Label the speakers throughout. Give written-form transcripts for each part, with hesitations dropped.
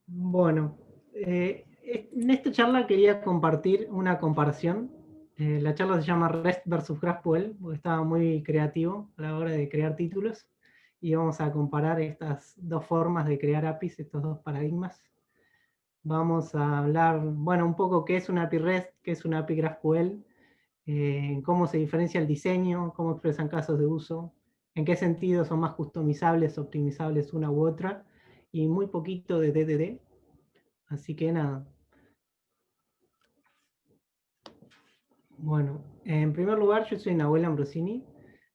Speaker 1: Bueno, en esta charla quería compartir una comparación. La charla se llama REST versus GraphQL, porque estaba muy creativo a la hora de crear títulos. Y vamos a comparar estas dos formas de crear APIs, estos dos paradigmas. Vamos a hablar, bueno, un poco qué es una API REST, qué es una API GraphQL, cómo se diferencia el diseño, cómo expresan casos de uso, en qué sentido son más customizables, optimizables una u otra, y muy poquito de DDD. Así que nada. Bueno, en primer lugar, yo soy Nahuel Ambrosini,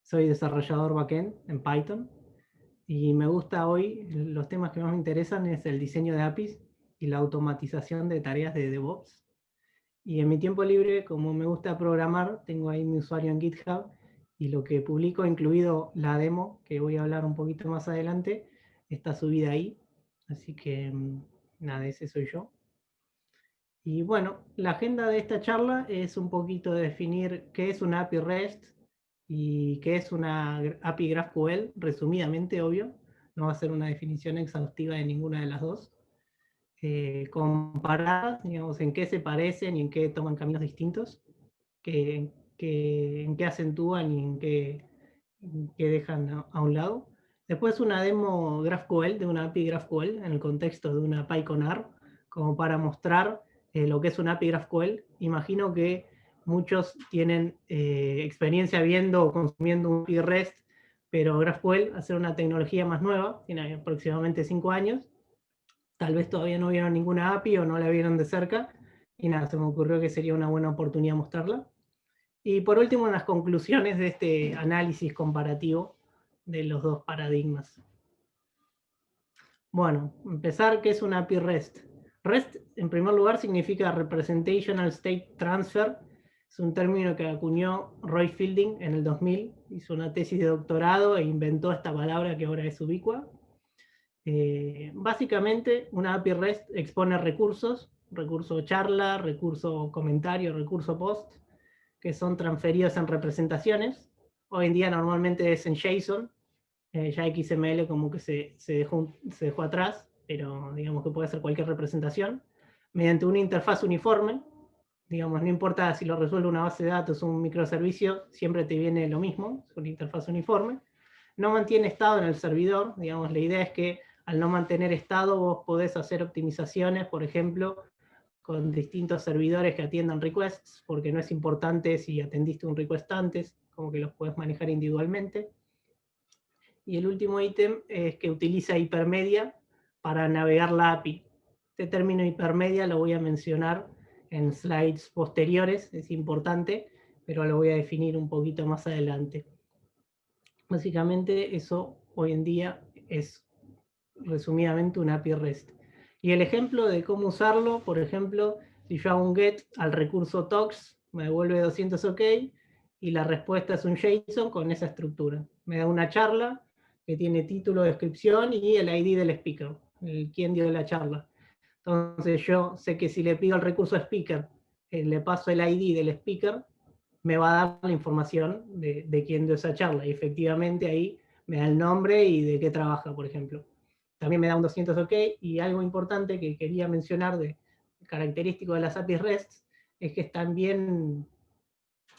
Speaker 1: soy desarrollador backend en Python y me gusta hoy, los temas que más me interesan es el diseño de APIs y la automatización de tareas de DevOps. Y en mi tiempo libre, como me gusta programar, tengo ahí mi usuario en GitHub y lo que publico, incluido la demo, que voy a hablar un poquito más adelante, está subida ahí. Así que nada, ese soy yo. Y bueno, la agenda de esta charla es un poquito definir qué es una API REST y qué es una API GraphQL, resumidamente, obvio. No va a ser una definición exhaustiva de ninguna de las dos. Comparar, digamos, en qué se parecen y en qué toman caminos distintos, en qué acentúan y en qué dejan a un lado. Después una demo GraphQL, de una API GraphQL, en el contexto de una PyCon-R, como para mostrar lo que es una API GraphQL. Imagino que muchos tienen experiencia viendo o consumiendo un API REST, pero GraphQL, al ser una tecnología más nueva, tiene aproximadamente 5 años, tal vez todavía no vieron ninguna API o no la vieron de cerca, y nada, se me ocurrió que sería una buena oportunidad mostrarla. Y por último, las conclusiones de este análisis comparativo de los dos paradigmas. Bueno, empezar, ¿qué es una API REST? REST, en primer lugar, significa Representational State Transfer. Es un término que acuñó Roy Fielding en el 2000. Hizo una tesis de doctorado e inventó esta palabra que ahora es ubicua. Básicamente, una API REST expone recursos, recurso charla, recurso comentario, recurso post, que son transferidos en representaciones. Hoy en día normalmente es en JSON, ya XML como que se dejó atrás, pero digamos que puede ser cualquier representación, mediante una interfaz uniforme. Digamos, no importa si lo resuelve una base de datos o un microservicio, siempre te viene lo mismo, es una interfaz uniforme. No mantiene estado en el servidor, digamos, la idea es que al no mantener estado vos podés hacer optimizaciones, por ejemplo, con distintos servidores que atiendan requests, porque no es importante si atendiste un request antes, como que los puedes manejar individualmente. Y el último ítem es que utiliza hipermedia para navegar la API. Este término hipermedia lo voy a mencionar en slides posteriores, es importante, pero lo voy a definir un poquito más adelante. Básicamente eso hoy en día es resumidamente un API REST. Y el ejemplo de cómo usarlo, por ejemplo, si yo hago un get al recurso tox, me devuelve 200 OK, y la respuesta es un JSON con esa estructura. Me da una charla que tiene título, descripción y el ID del speaker, el quien dio la charla. Entonces yo sé que si le pido al recurso speaker, le paso el ID del speaker, me va a dar la información de quién dio esa charla. Y efectivamente ahí me da el nombre y de qué trabaja, por ejemplo. También me da un 200 OK, y algo importante que quería mencionar de característico de las APIs REST es que están bien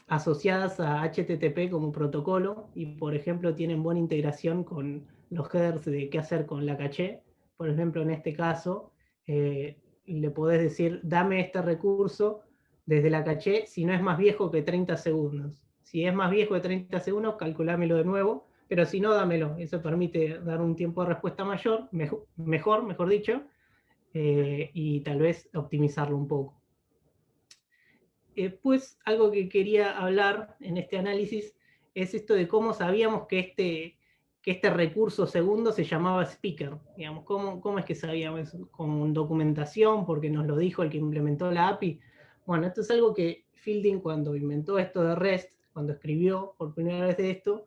Speaker 1: asociadas a HTTP como protocolo y, por ejemplo, tienen buena integración con los headers de qué hacer con la caché. Por ejemplo, en este caso, le podés decir, dame este recurso desde la caché si no es más viejo que 30 segundos. Si es más viejo de 30 segundos, calculámelo de nuevo, pero si no, dámelo. Eso permite dar un tiempo de respuesta mayor, mejor dicho, y tal vez optimizarlo un poco. Pues algo que quería hablar en este análisis es esto de cómo sabíamos que este recurso segundo se llamaba speaker. Digamos, ¿cómo es que sabíamos? ¿Con documentación? Porque nos lo dijo el que implementó la API. Bueno, esto es algo que Fielding, cuando inventó esto de REST, cuando escribió por primera vez de esto,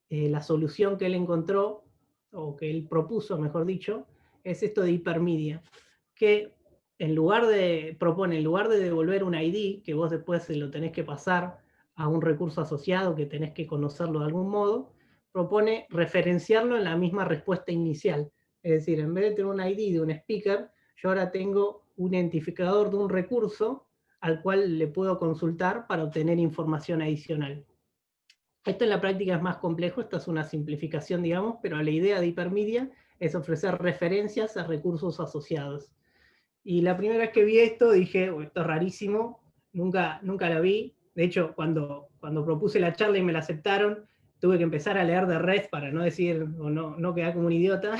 Speaker 1: la solución que él encontró, o que él propuso, mejor dicho, es esto de hipermedia, que en lugar de devolver un ID, que vos después se lo tenés que pasar a un recurso asociado, que tenés que conocerlo de algún modo, propone referenciarlo en la misma respuesta inicial. Es decir, en vez de tener un ID de un speaker, yo ahora tengo un identificador de un recurso al cual le puedo consultar para obtener información adicional. Esto en la práctica es más complejo, esta es una simplificación, digamos, pero la idea de Hypermedia es ofrecer referencias a recursos asociados. Y la primera vez que vi esto dije, oh, esto es rarísimo, nunca la vi. De hecho, cuando propuse la charla y me la aceptaron, tuve que empezar a leer de REST para no decir, o no quedar como un idiota,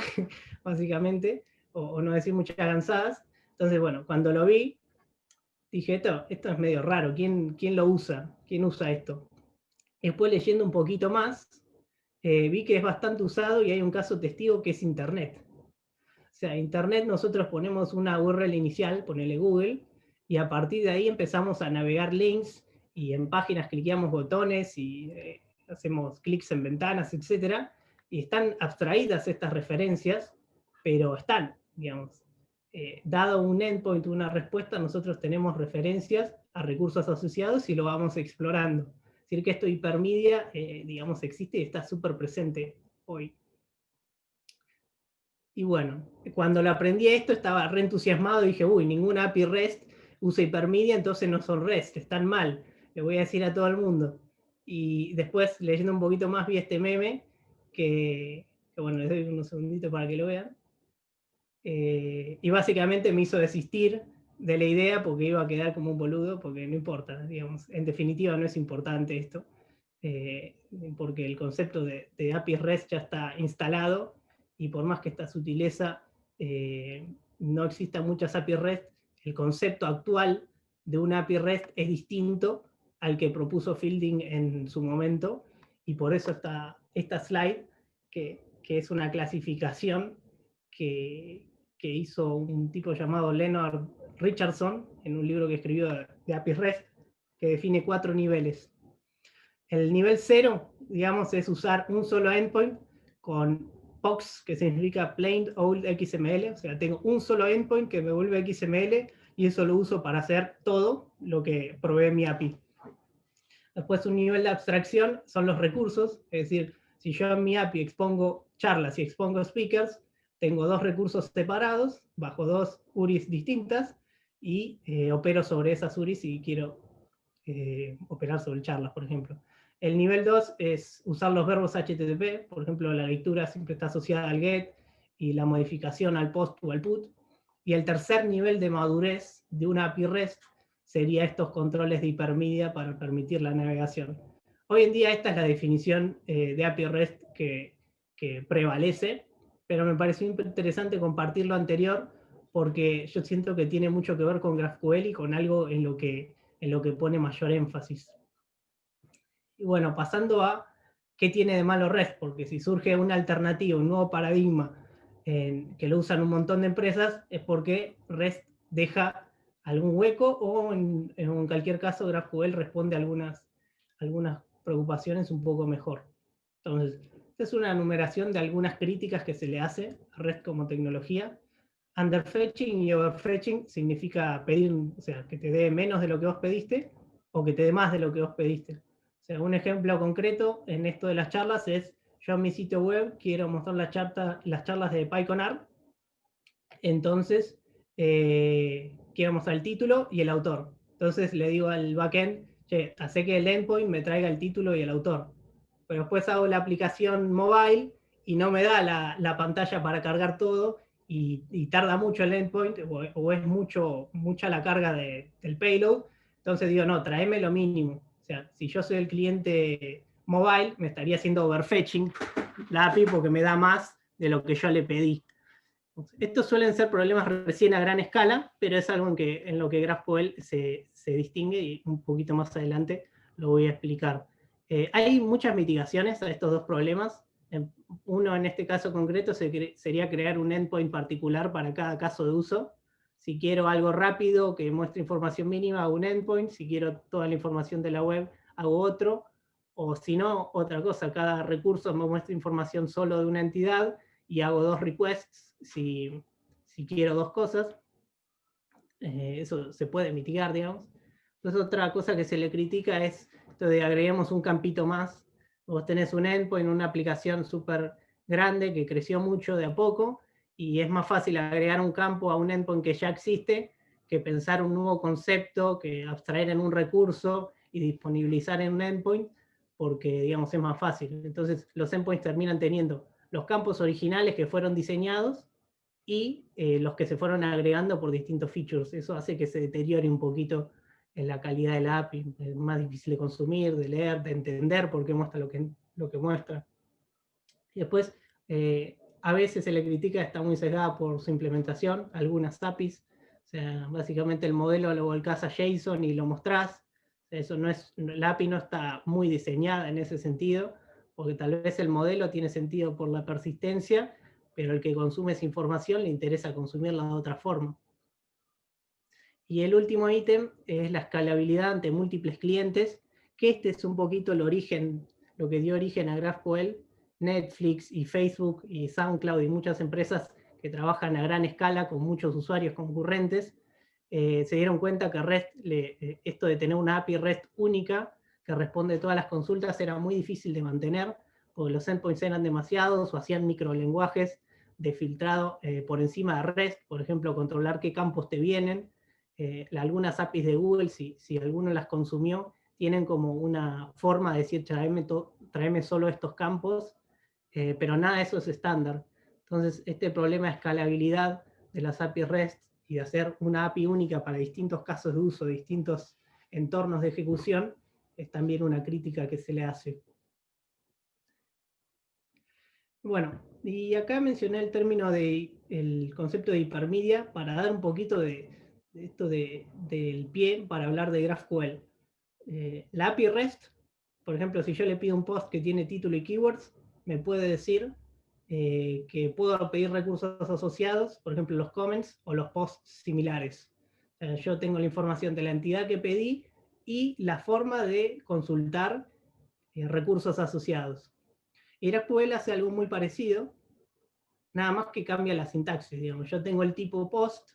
Speaker 1: básicamente, o no decir muchas avanzadas. Entonces, bueno, cuando lo vi, dije, esto es medio raro, ¿quién lo usa? ¿Quién usa esto? Después leyendo un poquito más, vi que es bastante usado y hay un caso testigo que es Internet. O sea, Internet nosotros ponemos una URL inicial, ponele Google, y a partir de ahí empezamos a navegar links y en páginas cliqueamos botones y hacemos clics en ventanas, etc. Y están abstraídas estas referencias, pero están, digamos. Dado un endpoint, una respuesta, nosotros tenemos referencias a recursos asociados y lo vamos explorando. Es decir, que esto Hypermedia, digamos, existe y está súper presente hoy. Y bueno, cuando lo aprendí esto estaba re entusiasmado y dije, uy, ninguna API REST usa Hypermedia, entonces no son REST, están mal. Le voy a decir a todo el mundo. Y después, leyendo un poquito más, vi este meme que bueno, les doy unos segunditos para que lo vean. Y básicamente me hizo desistir de la idea porque iba a quedar como un boludo, porque no importa, digamos, en definitiva no es importante esto, porque el concepto de API REST ya está instalado y por más que esta sutileza no existan muchas API REST, el concepto actual de una API REST es distinto al que propuso Fielding en su momento, y por eso está esta slide, que es una clasificación que hizo un tipo llamado Leonard Richardson en un libro que escribió de API REST, que define 4 niveles. El nivel 0, digamos, es usar un solo endpoint con POX, que significa Plain Old XML, o sea, tengo un solo endpoint que me vuelve XML y eso lo uso para hacer todo lo que provee mi API. Después un nivel de abstracción son los recursos, es decir, si yo en mi API expongo charlas y expongo speakers, tengo 2 recursos separados, bajo 2 URIs distintas, y opero sobre esas URIs si quiero operar sobre charlas, por ejemplo. El nivel 2 es usar los verbos HTTP, por ejemplo, la lectura siempre está asociada al GET y la modificación al POST o al PUT. Y el tercer nivel de madurez de una API REST sería estos controles de Hypermedia para permitir la navegación. Hoy en día esta es la definición de API REST que prevalece, pero me pareció interesante compartir lo anterior porque yo siento que tiene mucho que ver con GraphQL y con algo en lo que pone mayor énfasis. Y bueno, pasando a qué tiene de malo REST, porque si surge una alternativa, un nuevo paradigma que lo usan un montón de empresas, es porque REST deja algún hueco o en cualquier caso GraphQL responde a algunas preocupaciones un poco mejor. Entonces, esta es una enumeración de algunas críticas que se le hace a REST como tecnología. Underfetching y overfetching significa pedir, o sea, que te dé menos de lo que vos pediste o que te dé más de lo que vos pediste. O sea, un ejemplo concreto en esto de las charlas es, yo en mi sitio web quiero mostrar las charlas de PyConR, entonces quiero mostrar el título y el autor. Entonces le digo al backend, che, hace que el endpoint me traiga el título y el autor. Pero después hago la aplicación mobile y no me da la pantalla para cargar todo y tarda mucho el endpoint o es mucha la carga del payload. Entonces digo, no, tráeme lo mínimo. O sea, si yo soy el cliente mobile, me estaría haciendo overfetching la API porque me da más de lo que yo le pedí. Estos suelen ser problemas recién a gran escala, pero es algo en lo que GraphQL se distingue y un poquito más adelante lo voy a explicar. Hay muchas mitigaciones a estos dos problemas. Uno en este caso concreto sería crear un endpoint particular para cada caso de uso. Si quiero algo rápido que muestre información mínima, hago un endpoint. Si quiero toda la información de la web, hago otro. O si no, otra cosa, cada recurso me muestra información solo de una entidad y hago 2 requests si quiero 2 cosas. Eso se puede mitigar, digamos. Entonces otra cosa que se le critica es esto de agreguemos un campito más. Vos tenés un endpoint, una aplicación súper grande que creció mucho de a poco, y es más fácil agregar un campo a un endpoint que ya existe que pensar un nuevo concepto, que abstraer en un recurso y disponibilizar en un endpoint, porque digamos es más fácil. Entonces los endpoints terminan teniendo los campos originales que fueron diseñados y los que se fueron agregando por distintos features. Eso hace que se deteriore un poquito en la calidad de la API, es más difícil de consumir, de leer, de entender por qué muestra lo que muestra. Y después, a veces se le critica, está muy sesgada por su implementación, algunas APIs. O sea, básicamente el modelo lo volcás a JSON y lo mostrás. Eso no es, la API no está muy diseñada en ese sentido, porque tal vez el modelo tiene sentido por la persistencia, pero el que consume esa información le interesa consumirla de otra forma. Y el último ítem es la escalabilidad ante múltiples clientes, que este es un poquito el origen, lo que dio origen a GraphQL. Netflix y Facebook y SoundCloud y muchas empresas que trabajan a gran escala con muchos usuarios concurrentes, se dieron cuenta que REST, esto de tener una API REST única que responde a todas las consultas era muy difícil de mantener, porque los endpoints eran demasiados o hacían microlenguajes de filtrado por encima de REST, por ejemplo, controlar qué campos te vienen. Algunas APIs de Google, si alguno las consumió, tienen como una forma de decir, tráeme solo estos campos, pero nada de eso es estándar. Entonces, este problema de escalabilidad de las API REST y de hacer una API única para distintos casos de uso, distintos entornos de ejecución, es también una crítica que se le hace. Bueno, y acá mencioné el término el concepto de hipermedia para dar un poquito de esto del pie para hablar de GraphQL. La API REST, por ejemplo, si yo le pido un post que tiene título y keywords, me puede decir que puedo pedir recursos asociados, por ejemplo, los comments o los posts similares. Yo tengo la información de la entidad que pedí y la forma de consultar recursos asociados. Y GraphQL hace algo muy parecido, nada más que cambia la sintaxis. Digamos. Yo tengo el tipo post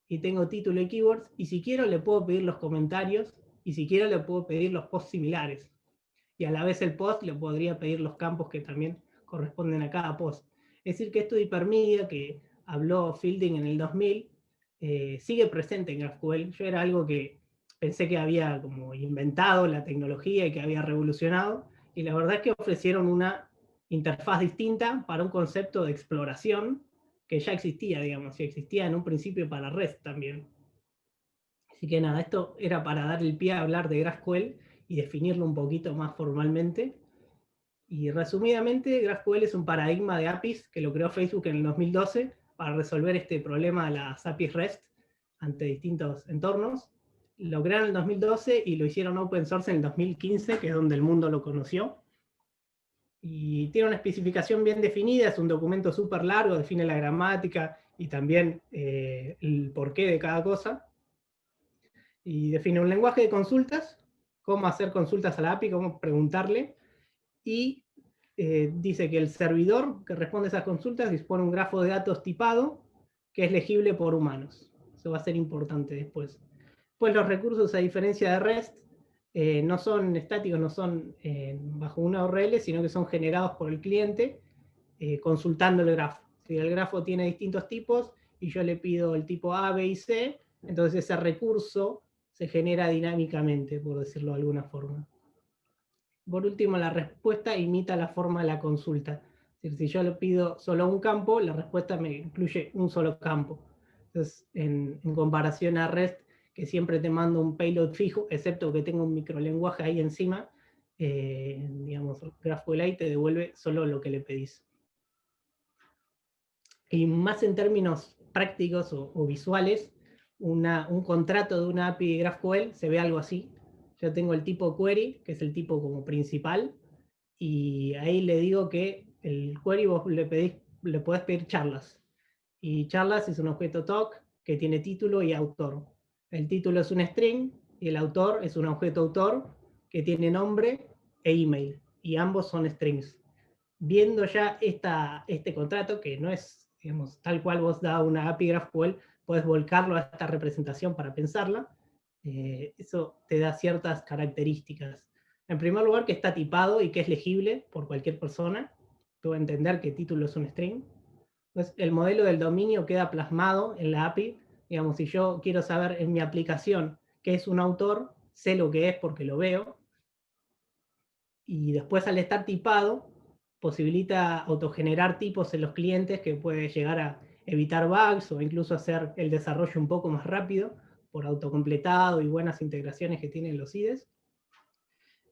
Speaker 1: y tengo título y keywords, y si quiero le puedo pedir los comentarios, y si quiero le puedo pedir los posts similares. Y a la vez el post le podría pedir los campos que también corresponden a cada post. Es decir, que esto de hipermedia que habló Fielding en el 2000 sigue presente en GraphQL. Yo era algo que pensé que había como inventado la tecnología y que había revolucionado, y la verdad es que ofrecieron una interfaz distinta para un concepto de exploración que ya existía, digamos, y existía en un principio para REST también. Así que nada, esto era para dar el pie a hablar de GraphQL y definirlo un poquito más formalmente. Y resumidamente, GraphQL es un paradigma de APIs que lo creó Facebook en el 2012 para resolver este problema de las APIs REST ante distintos entornos. Lo crearon en el 2012 y lo hicieron open source en el 2015, que es donde el mundo lo conoció. Y tiene una especificación bien definida, es un documento súper largo, define la gramática y también el porqué de cada cosa. Y define un lenguaje de consultas, cómo hacer consultas a la API, cómo preguntarle, y dice que el servidor que responde a esas consultas dispone un grafo de datos tipado que es legible por humanos. Eso va a ser importante después. Pues los recursos, a diferencia de REST, no son estáticos, no son bajo una URL, sino que son generados por el cliente consultando el grafo. Si el grafo tiene distintos tipos y yo le pido el tipo A, B y C, entonces ese recurso se genera dinámicamente, por decirlo de alguna forma. Por último, la respuesta imita la forma de la consulta. Es decir, si yo le pido solo un campo, la respuesta me incluye un solo campo. Entonces, en comparación a REST, que siempre te mando un payload fijo, excepto que tenga un microlenguaje ahí encima, digamos, GraphQL te devuelve solo lo que le pedís. Y más en términos prácticos o visuales, un contrato de una API de GraphQL se ve algo así. Yo tengo el tipo query, que es el tipo como principal, y ahí le digo que el query vos le podés pedir charlas. Y charlas es un objeto talk que tiene título y autor. El título es un string y el autor es un objeto autor que tiene nombre e email. Y ambos son strings. Viendo ya este contrato, que no es, digamos, tal cual vos da una API GraphQL, podés volcarlo a esta representación para pensarla. Eso te da ciertas características. En primer lugar, que está tipado y que es legible por cualquier persona. Tú vas a entender que título es un string. Pues el modelo del dominio queda plasmado en la API. Digamos, si yo quiero saber en mi aplicación qué es un autor, sé lo que es porque lo veo. Y después, al estar tipado, posibilita autogenerar tipos en los clientes que puede llegar a evitar bugs o incluso hacer el desarrollo un poco más rápido por autocompletado y buenas integraciones que tienen los IDEs.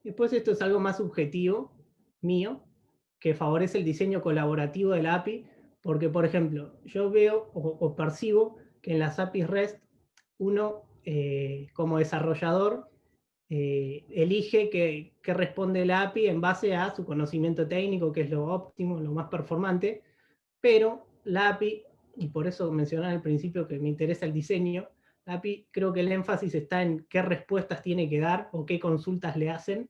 Speaker 1: Después, esto es algo más subjetivo mío, que favorece el diseño colaborativo de la API, porque, por ejemplo, yo veo o percibo que en las APIs REST uno, como desarrollador, elige que responde la API en base a su conocimiento técnico, que es lo óptimo, lo más performante, pero la API, y por eso mencionaba al principio que me interesa el diseño, la API creo que el énfasis está en qué respuestas tiene que dar o qué consultas le hacen,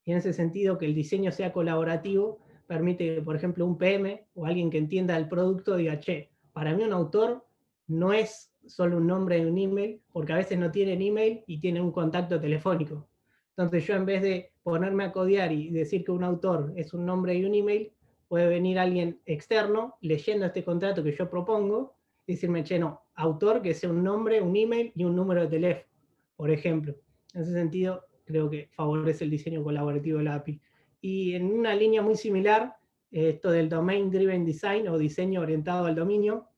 Speaker 1: y en ese sentido que el diseño sea colaborativo permite que, por ejemplo, un PM o alguien que entienda el producto diga, che, para mí un autor no es solo un nombre de un email, porque a veces no tienen email y tienen un contacto telefónico. Entonces yo, en vez de ponerme a codear y decir que un autor es un nombre y un email, puede venir alguien externo leyendo este contrato que yo propongo y decirme, che, no, autor que sea un nombre, un email y un número de teléfono, por ejemplo. En ese sentido, creo que favorece el diseño colaborativo de la API. Y en una línea muy similar, esto del Domain Driven Design o diseño orientado al dominio,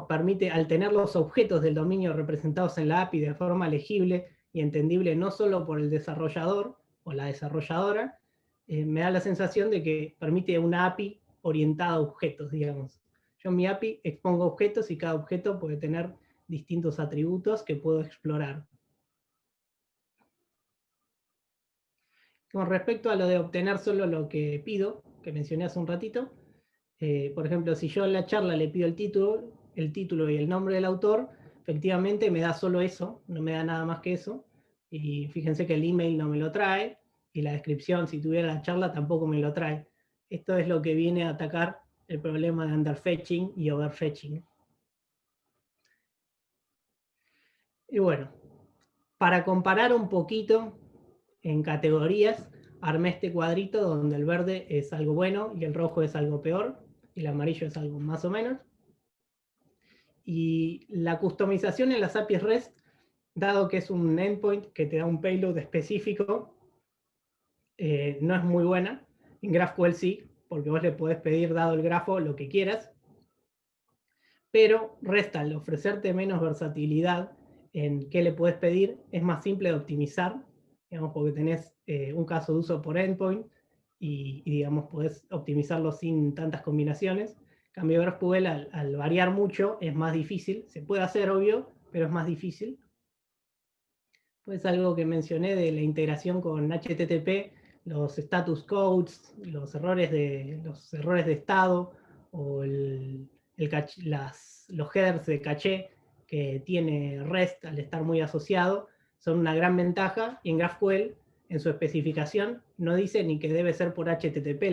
Speaker 1: permite, al tener los objetos del dominio representados en la API de forma legible y entendible no solo por el desarrollador o la desarrolladora, me da la sensación de que permite una API orientada a objetos, digamos. Yo en mi API expongo objetos y cada objeto puede tener distintos atributos que puedo explorar. Con respecto a lo de obtener solo lo que pido, que mencioné hace un ratito, por ejemplo, si yo en la charla le pido el título y el nombre del autor, efectivamente me da solo eso, no me da nada más que eso. Y fíjense que el email no me lo trae, y la descripción, si tuviera la charla, tampoco me lo trae. Esto es lo que viene a atacar el problema de underfetching y overfetching. Y bueno, para comparar un poquito en categorías, armé este cuadrito donde el verde es algo bueno y el rojo es algo peor y el amarillo es algo más o menos. Y la customización en las APIs REST, dado que es un endpoint que te da un payload específico, no es muy buena. En GraphQL sí, porque vos le podés pedir, dado el grafo, lo que quieras. Pero REST, al ofrecerte menos versatilidad en qué le podés pedir, es más simple de optimizar, digamos, porque tenés un caso de uso por endpoint y digamos, podés optimizarlo sin tantas combinaciones. En cambio, GraphQL, al variar mucho, es más difícil. Se puede hacer, obvio, pero es más difícil. Pues algo que mencioné de la integración con HTTP, los status codes, los errores de estado o los headers de caché que tiene REST al estar muy asociado, son una gran ventaja. Y en GraphQL, en su especificación, no dice ni que debe ser por HTTP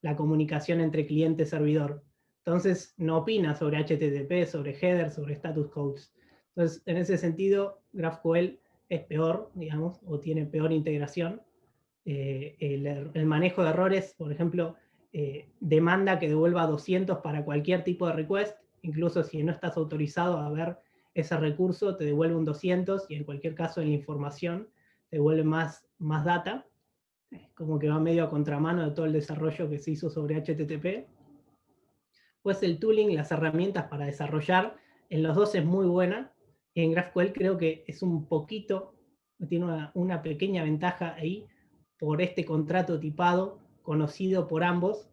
Speaker 1: la comunicación entre cliente y servidor. Entonces no opina sobre HTTP, sobre headers, sobre status codes. Entonces, en ese sentido, GraphQL es peor, digamos, o tiene peor integración. El manejo de errores, por ejemplo, demanda que devuelva 200 para cualquier tipo de request, incluso si no estás autorizado a ver ese recurso, te devuelve un 200 y en cualquier caso en la información te devuelve más data, como que va medio a contramano de todo el desarrollo que se hizo sobre HTTP. Pues el tooling, las herramientas para desarrollar, en los dos es muy buena. Y en GraphQL creo que es un poquito, tiene una pequeña ventaja ahí por este contrato tipado conocido por ambos,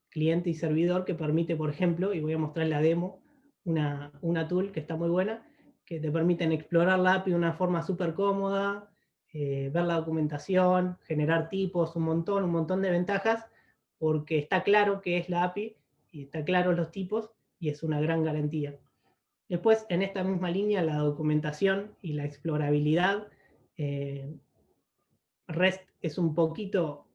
Speaker 1: cliente y servidor, que permite, por ejemplo, y voy a mostrar la demo, una tool que está muy buena, que te permiten explorar la API de una forma súper cómoda, ver la documentación, generar tipos, un montón de ventajas, porque está claro qué es la API y está claro los tipos y es una gran garantía. Después, en esta misma línea, la documentación y la explorabilidad, REST es un poquito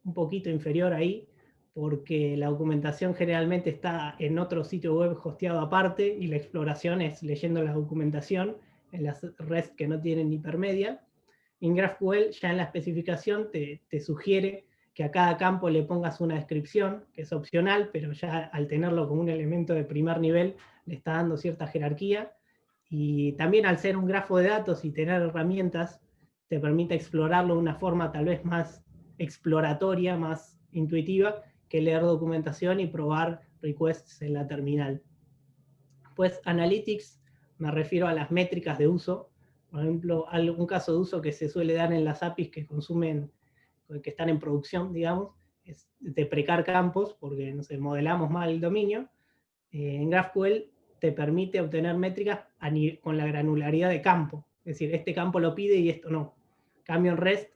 Speaker 1: inferior ahí, porque la documentación generalmente está en otro sitio web hosteado aparte y la exploración es leyendo la documentación en las REST que no tienen hipermedia. En GraphQL, ya en la especificación, te sugiere que a cada campo le pongas una descripción, que es opcional, pero ya al tenerlo como un elemento de primer nivel, le está dando cierta jerarquía. Y también al ser un grafo de datos y tener herramientas, te permite explorarlo de una forma tal vez más exploratoria, más intuitiva, que leer documentación y probar requests en la terminal. Pues Analytics, me refiero a las métricas de uso. Por ejemplo, algún caso de uso que se suele dar en las APIs que consumen, que están en producción, digamos, es deprecar campos, porque no sé, modelamos mal el dominio. En GraphQL te permite obtener métricas con la granularidad de campo. Es decir, este campo lo pide y esto no. Cambio en REST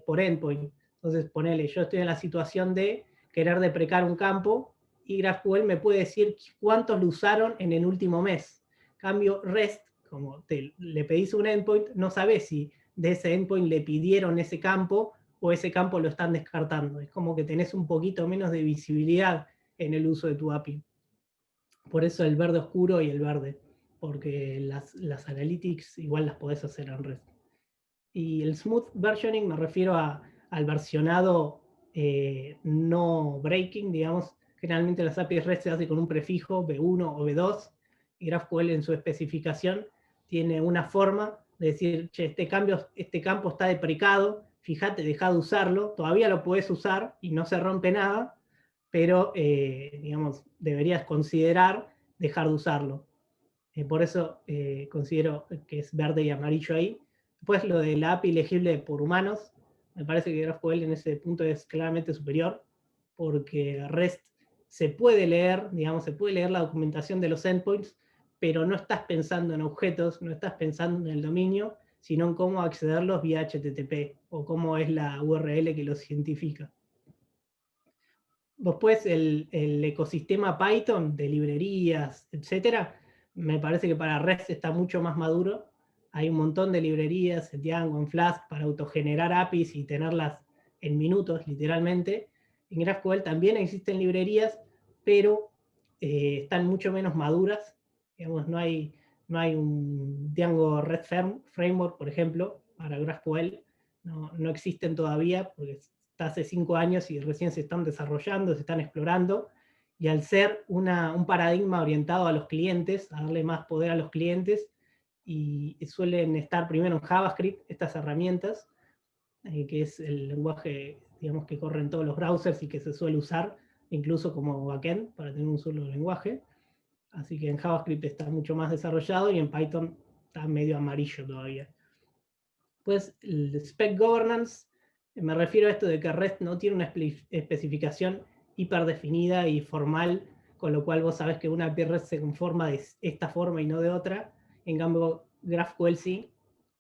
Speaker 1: por endpoint. Entonces, ponele, yo estoy en la situación de querer deprecar un campo y GraphQL me puede decir cuántos lo usaron en el último mes. Cambio REST, como le pedís un endpoint, no sabés si de ese endpoint le pidieron ese campo o ese campo lo están descartando. Es como que tenés un poquito menos de visibilidad en el uso de tu API. Por eso el verde oscuro y el verde, porque las analytics igual las podés hacer en REST. Y el smooth versioning me refiero al versionado no breaking, digamos. Generalmente las APIs REST se hace con un prefijo B1 o B2, y GraphQL en su especificación tiene una forma de decir, che, este campo está deprecado, fíjate, deja de usarlo, todavía lo puedes usar y no se rompe nada, pero digamos, deberías considerar dejar de usarlo. Por eso considero que es verde y amarillo ahí. Después lo de la API legible por humanos, me parece que GraphQL en ese punto es claramente superior, porque REST se puede leer, digamos, se puede leer la documentación de los endpoints, pero no estás pensando en objetos, no estás pensando en el dominio, sino en cómo accederlos vía HTTP, o cómo es la URL que los identifica. Después el ecosistema Python de librerías, etcétera, me parece que para REST está mucho más maduro. Hay un montón de librerías en Django, en Flask, para autogenerar APIs y tenerlas en minutos, literalmente. En GraphQL también existen librerías, pero están mucho menos maduras. Digamos, no hay un Django REST Framework, por ejemplo, para GraphQL. No existen todavía, porque está hace 5 años y recién se están desarrollando, se están explorando, y al ser un paradigma orientado a los clientes, a darle más poder a los clientes, y suelen estar primero en JavaScript, estas herramientas, que es el lenguaje, digamos, que corre en todos los browsers y que se suele usar, incluso como backend, para tener un solo lenguaje. Así que en JavaScript está mucho más desarrollado y en Python está medio amarillo todavía. Pues el Spec Governance, me refiero a esto de que REST no tiene una especificación hiperdefinida y formal, con lo cual vos sabés que una API REST se conforma de esta forma y no de otra. En cambio, GraphQL sí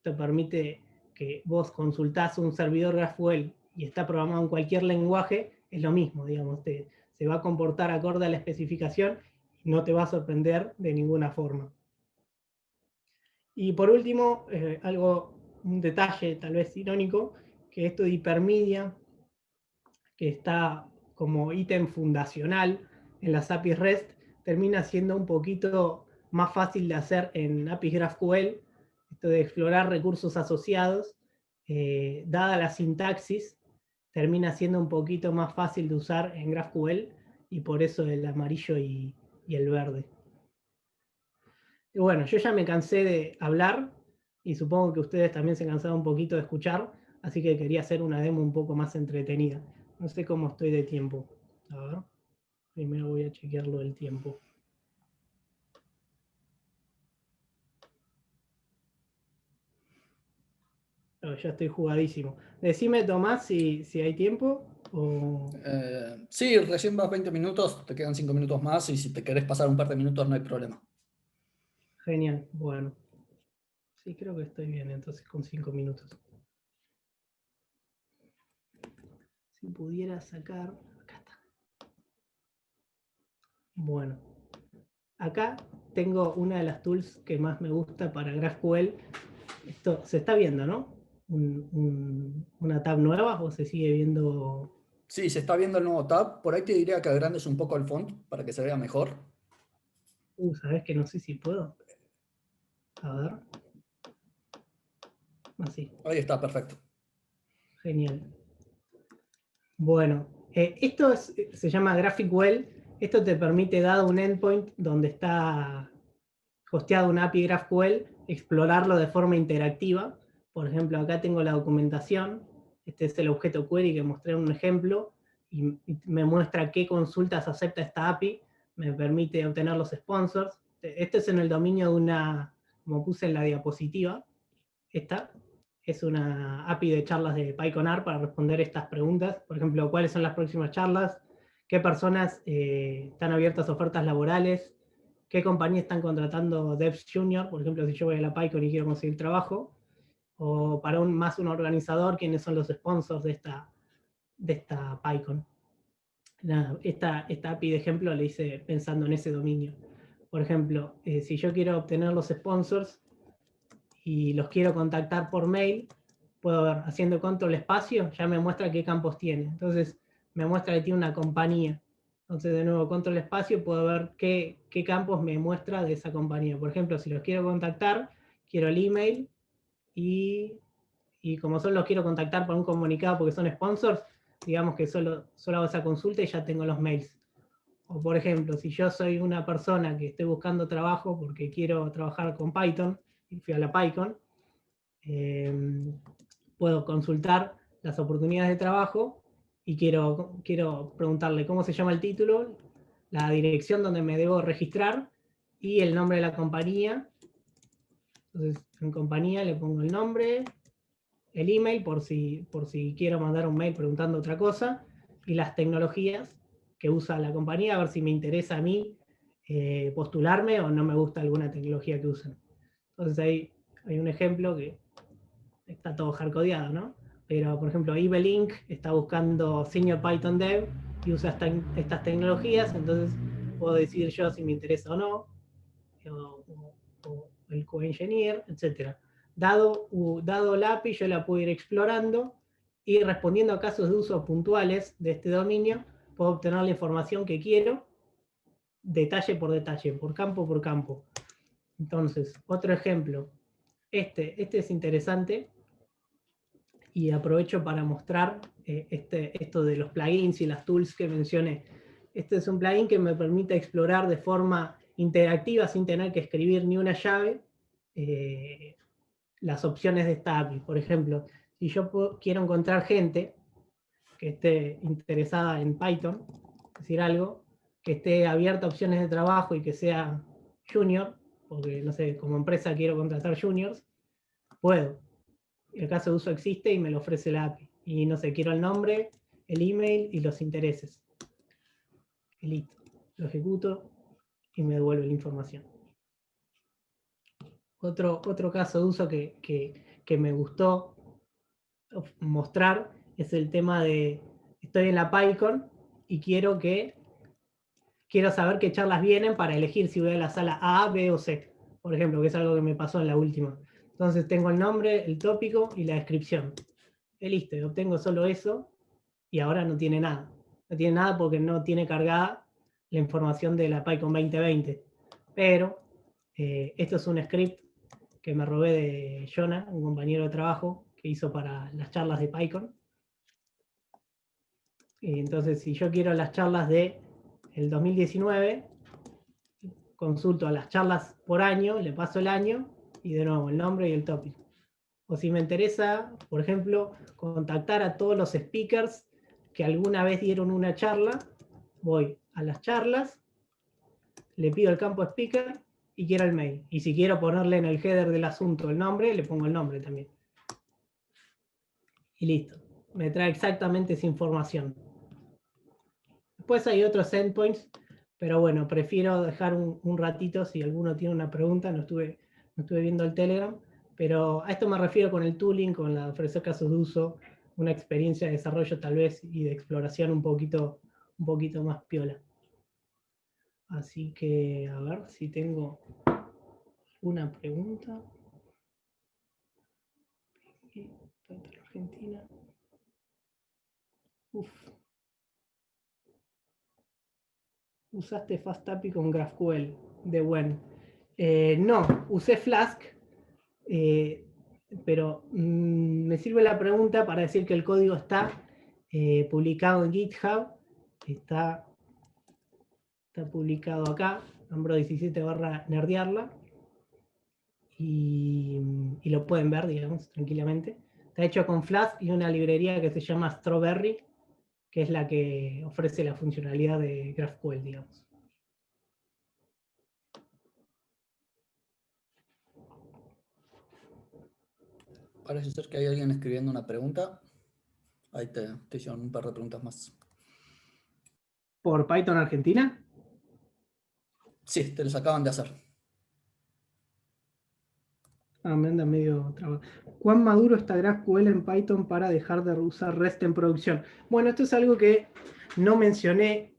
Speaker 1: te permite que vos consultás un servidor GraphQL y está programado en cualquier lenguaje, es lo mismo, digamos, se va a comportar acorde a la especificación y no te va a sorprender de ninguna forma. Y por último, un detalle tal vez irónico, que esto de hipermedia, que está como ítem fundacional en las APIs REST, termina siendo un poquito más fácil de hacer en APIs GraphQL, esto de explorar recursos asociados, dada la sintaxis, termina siendo un poquito más fácil de usar en GraphQL, y por eso el amarillo y el verde. Y bueno, yo ya me cansé de hablar, y supongo que ustedes también se cansaron un poquito de escuchar, así que quería hacer una demo un poco más entretenida. No sé cómo estoy de tiempo. A ver, primero voy a chequearlo del tiempo. Oh, ya estoy jugadísimo. Decime, Tomás, si hay tiempo. O...
Speaker 2: Sí, recién vas 20 minutos, te quedan 5 minutos más y si te querés pasar un par de minutos no hay problema.
Speaker 1: Genial, bueno. Sí, creo que estoy bien, entonces con 5 minutos. Si pudiera sacar... Acá está. Bueno. Acá tengo una de las tools que más me gusta para GraphQL. Esto se está viendo, ¿no? Una tab nueva, o se sigue viendo.
Speaker 2: Sí, se está viendo el nuevo tab. Por ahí te diría que agrandes un poco el font para que se vea mejor.
Speaker 1: ¿Sabes que no sé si puedo? A ver. Así.
Speaker 2: Ahí está, perfecto.
Speaker 1: Genial. Bueno, se llama GraphicWell. Esto te permite, dado un endpoint donde está hosteado una API GraphQL, explorarlo de forma interactiva. Por ejemplo, acá tengo la documentación. Este es el objeto query que mostré en un ejemplo, y me muestra qué consultas acepta esta API, me permite obtener los sponsors. Este es en el dominio de una, como puse en la diapositiva, esta es una API de charlas de PyConar para responder estas preguntas. Por ejemplo, ¿cuáles son las próximas charlas? ¿Qué personas están abiertas a ofertas laborales? ¿Qué compañías están contratando devs junior? Por ejemplo, si yo voy a la PyCon y quiero conseguir trabajo. O para un organizador, ¿quiénes son los sponsors de esta PyCon? Esta API de ejemplo le hice pensando en ese dominio. Por ejemplo, si yo quiero obtener los sponsors y los quiero contactar por mail, puedo ver, haciendo control espacio, ya me muestra qué campos tiene. Entonces, me muestra que tiene una compañía. Entonces, de nuevo, control espacio, puedo ver qué campos me muestra de esa compañía. Por ejemplo, si los quiero contactar, quiero el email y como solo los quiero contactar por un comunicado porque son sponsors, digamos que solo hago esa consulta y ya tengo los mails. O por ejemplo, si yo soy una persona que estoy buscando trabajo porque quiero trabajar con Python, y fui a la PyCon, puedo consultar las oportunidades de trabajo y quiero preguntarle cómo se llama el título, la dirección donde me debo registrar y el nombre de la compañía. Entonces, en compañía le pongo el nombre, el email por si quiero mandar un mail preguntando otra cosa, y las tecnologías que usa la compañía, a ver si me interesa a mí postularme o no me gusta alguna tecnología que usen. Entonces ahí hay un ejemplo que está todo hardcodeado, ¿no? Pero, por ejemplo, Evelink está buscando Senior Python Dev y usa estas tecnologías, entonces puedo decidir yo si me interesa o no, o el co-engineer, etc. Dado la API, yo la puedo ir explorando y respondiendo a casos de uso puntuales de este dominio, puedo obtener la información que quiero, detalle por detalle, por campo. Entonces, otro ejemplo. Este es interesante y aprovecho para mostrar esto de los plugins y las tools que mencioné. Este es un plugin que me permite explorar de forma interactiva, sin tener que escribir ni una llave, las opciones de esta API. Por ejemplo, si yo quiero encontrar gente que esté interesada en Python, decir algo, que esté abierta a opciones de trabajo y que sea junior, porque, no sé, como empresa quiero contratar juniors, puedo. El caso de uso existe y me lo ofrece la API. Y no sé, quiero el nombre, el email y los intereses. Y listo. Lo ejecuto y me devuelve la información. Otro caso de uso que me gustó mostrar es el tema de estoy en la PyCon y quiero saber qué charlas vienen para elegir si voy a la sala A, B o C, por ejemplo, que es algo que me pasó en la última. Entonces tengo el nombre, el tópico y la descripción. Y listo, obtengo solo eso y ahora no tiene nada. No tiene nada porque no tiene cargada la información de la PyCon 2020. Pero esto es un script que me robé de Jonah, un compañero de trabajo que hizo para las charlas de PyCon. Entonces, si yo quiero las charlas del 2019, consulto a las charlas por año, le paso el año y de nuevo el nombre y el tópico. O si me interesa, por ejemplo, contactar a todos los speakers que alguna vez dieron una charla, voy a las charlas, le pido el campo speaker y quiero el mail. Y si quiero ponerle en el header del asunto el nombre, le pongo el nombre también. Y listo. Me trae exactamente esa información. Después hay otros endpoints, pero bueno, prefiero dejar un ratito si alguno tiene una pregunta. No estuve viendo el Telegram, pero a esto me refiero con el tooling, con la ofrecer casos de uso, una experiencia de desarrollo tal vez y de exploración un poquito más piola. Así que a ver si tengo una pregunta. Argentina. ¿Usaste FastAPI con GraphQL de Wen? No, usé Flask, pero me sirve la pregunta para decir que el código está publicado en GitHub, está publicado acá, Ambro 17/nerdearla, y lo pueden ver, digamos, tranquilamente. Está hecho con Flask y una librería que se llama Strawberry, que es la que ofrece la funcionalidad de GraphQL, digamos.
Speaker 2: Parece ser que hay alguien escribiendo una pregunta. Ahí te hicieron un par de preguntas más.
Speaker 1: ¿Por Python Argentina?
Speaker 2: Sí, te los acaban de hacer.
Speaker 1: Me anda medio trabado. ¿Cuán maduro está GraphQL en Python para dejar de usar REST en producción? Bueno, esto es algo que no mencioné,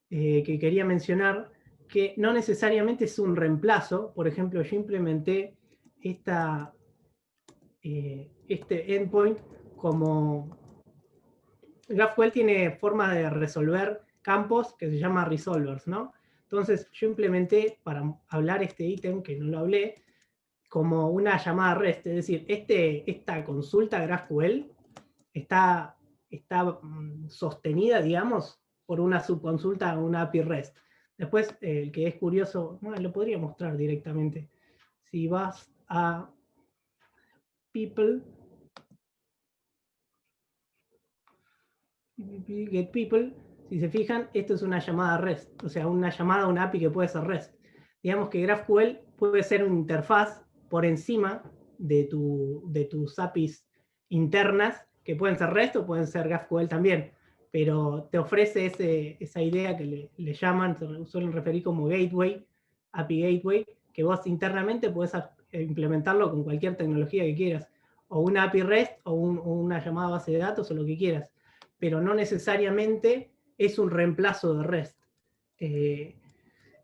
Speaker 1: que quería mencionar, que no necesariamente es un reemplazo. Por ejemplo, yo implementé este endpoint como... GraphQL tiene forma de resolver campos que se llama resolvers, ¿no? Entonces yo implementé, para hablar este ítem, que no lo hablé, como una llamada REST, es decir, esta consulta GraphQL está sostenida, digamos, por una subconsulta, una API REST. Después, el que es curioso, lo podría mostrar directamente. Si vas a people, get people, si se fijan, esto es una llamada REST, o sea, una llamada a una API que puede ser REST. Digamos que GraphQL puede ser una interfaz por encima de tus APIs internas, que pueden ser REST o pueden ser GraphQL también, pero te ofrece esa idea que le llaman, se suelen referir como gateway, API gateway, que vos internamente podés implementarlo con cualquier tecnología que quieras, o una API REST o una llamada a base de datos o lo que quieras, pero no necesariamente es un reemplazo de REST.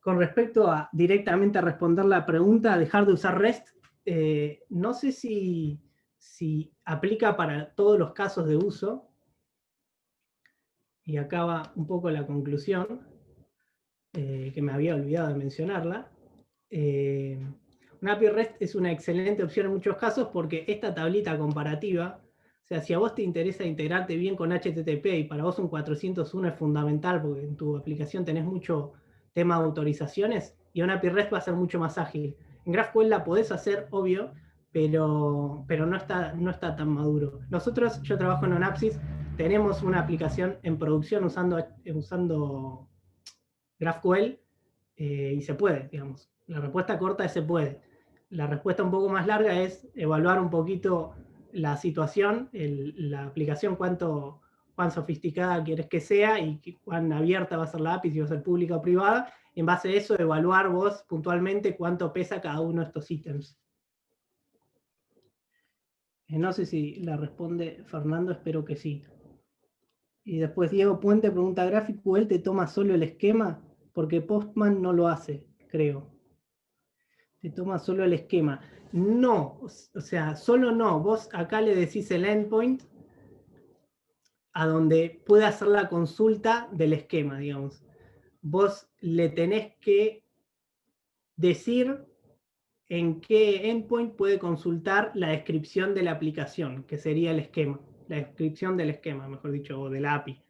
Speaker 1: Con respecto a directamente a responder la pregunta, dejar de usar REST, no sé si aplica para todos los casos de uso, y acá va un poco la conclusión, que me había olvidado de mencionarla. Una API REST es una excelente opción en muchos casos porque esta tablita comparativa, o sea, si a vos te interesa integrarte bien con HTTP y para vos un 401 es fundamental porque en tu aplicación tenés mucho tema de autorizaciones, y una API REST va a ser mucho más ágil. En GraphQL la podés hacer, obvio, pero no está tan maduro. Nosotros, yo trabajo en Onapsis, tenemos una aplicación en producción usando GraphQL, y se puede, digamos. La respuesta corta es se puede. La respuesta un poco más larga es evaluar un poquito la situación, la aplicación, cuán sofisticada quieres que sea y cuán abierta va a ser la API, si va a ser pública o privada. En base a eso, evaluar vos puntualmente cuánto pesa cada uno de estos ítems. No sé si la responde Fernando, espero que sí. Y después Diego Puente pregunta, ¿GraphQL te toma solo el esquema? Porque Postman no lo hace, creo. Te toma solo el esquema. No, o sea, solo no. Vos acá le decís el endpoint a donde puede hacer la consulta del esquema, digamos. Vos le tenés que decir en qué endpoint puede consultar la descripción de la aplicación, que sería el esquema. La descripción del esquema, mejor dicho, o de la API.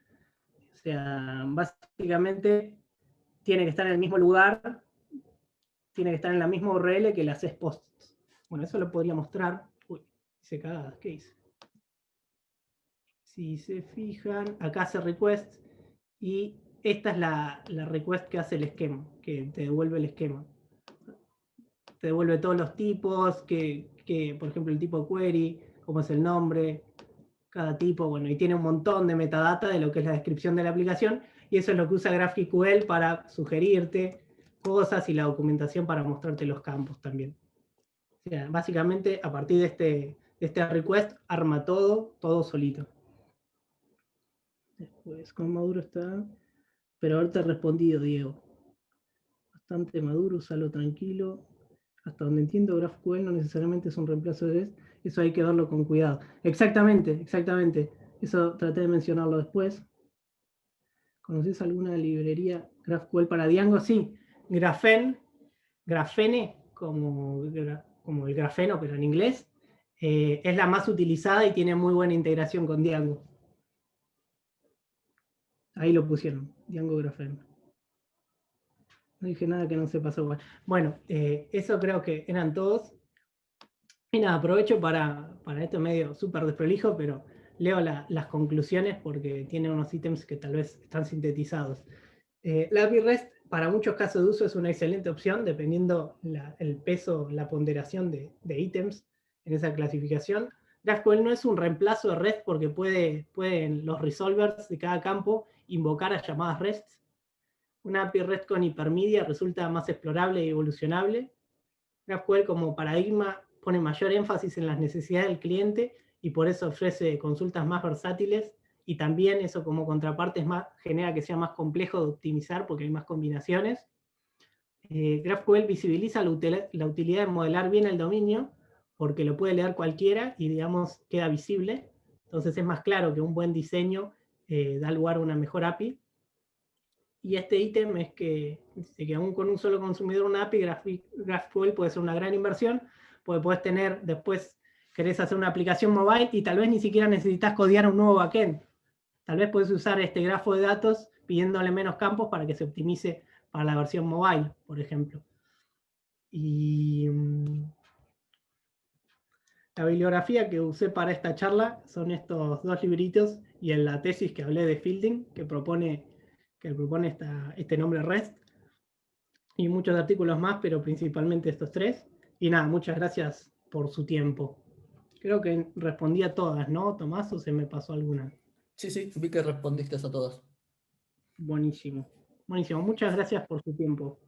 Speaker 1: O sea, básicamente tiene que estar en el mismo lugar, tiene que estar en la misma URL que las posts. Bueno, eso lo podría mostrar. Uy, hice cagadas, ¿qué hice? Si se fijan, acá hace request y esta es la request que hace el esquema, que te devuelve el esquema. Te devuelve todos los tipos, por ejemplo, el tipo query, cómo es el nombre, cada tipo, bueno, y tiene un montón de metadata de lo que es la descripción de la aplicación, y eso es lo que usa GraphQL para sugerirte cosas y la documentación para mostrarte los campos también. O sea, básicamente, a partir de este request, arma todo solito. Después, ¿cómo maduro está? Pero haberte respondido, Diego. Bastante maduro, usalo tranquilo. Hasta donde entiendo, GraphQL no necesariamente es un reemplazo de REST. Eso hay que verlo con cuidado. Exactamente. Eso traté de mencionarlo después. ¿Conoces alguna librería GraphQL para Django? Sí. Graphene, como el grafeno, pero en inglés, es la más utilizada y tiene muy buena integración con Django. Ahí lo pusieron, Django GraphQL. No dije nada que no se pasó igual. Bueno, eso creo que eran todos. Y nada, aprovecho para esto medio súper desprolijo, pero leo las conclusiones porque tiene unos ítems que tal vez están sintetizados. La API REST para muchos casos de uso es una excelente opción, dependiendo el peso, la ponderación de ítems en esa clasificación. GraphQL no es un reemplazo de REST porque pueden los resolvers de cada campo invocar a llamadas REST. Una API REST con hipermedia resulta más explorable y evolucionable. GraphQL como paradigma pone mayor énfasis en las necesidades del cliente y por eso ofrece consultas más versátiles, y también eso como contraparte genera que sea más complejo de optimizar porque hay más combinaciones. GraphQL visibiliza la utilidad de modelar bien el dominio porque lo puede leer cualquiera y digamos queda visible, entonces es más claro que un buen diseño da lugar a una mejor API. Y este ítem es que aún con un solo consumidor una API, GraphQL puede ser una gran inversión, porque puedes tener, después querés hacer una aplicación mobile y tal vez ni siquiera necesitas codear un nuevo backend. Tal vez puedes usar este grafo de datos pidiéndole menos campos para que se optimice para la versión mobile, por ejemplo. Y la bibliografía que usé para esta charla son estos dos libritos y en la tesis que hablé de Fielding, que propone este nombre REST, y muchos artículos más, pero principalmente estos tres. Y nada, muchas gracias por su tiempo. Creo que respondí a todas, ¿no, Tomás? ¿O se me pasó alguna?
Speaker 2: Sí, sí, vi que respondiste a todas.
Speaker 1: Buenísimo. Buenísimo. Muchas gracias por su tiempo.